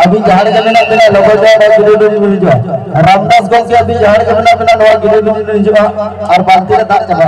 अभी झाड़ के बिना बिना लोगों से गिरे बिना जो रामदास गंज के अभी झाड़ के बिना बिना लोग गिरे बिना जो और बाल्टी का दाग चबा